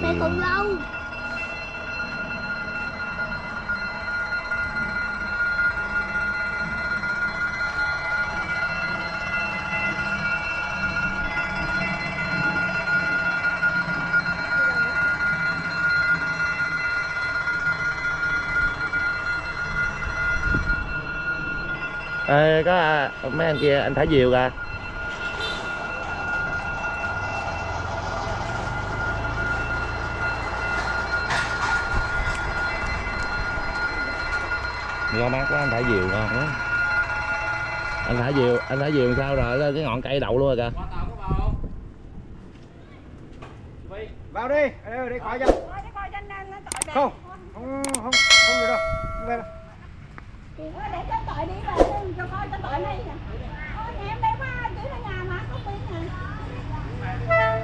Mẹ khủng long. Ê, có mấy anh kia, anh thả diều kìa. Ngon mát quá, anh thả diều ngon quá. Anh thả diều sao rồi, lên cái ngọn cây đậu luôn rồi kìa. Vào đi, đi khỏi cho. Không, không được đâu. Không về đâu. Để cho tội đi về cho coi cho tội này nè. Ôi nhà em đây quá, chỉ là nhà mà không biết nè.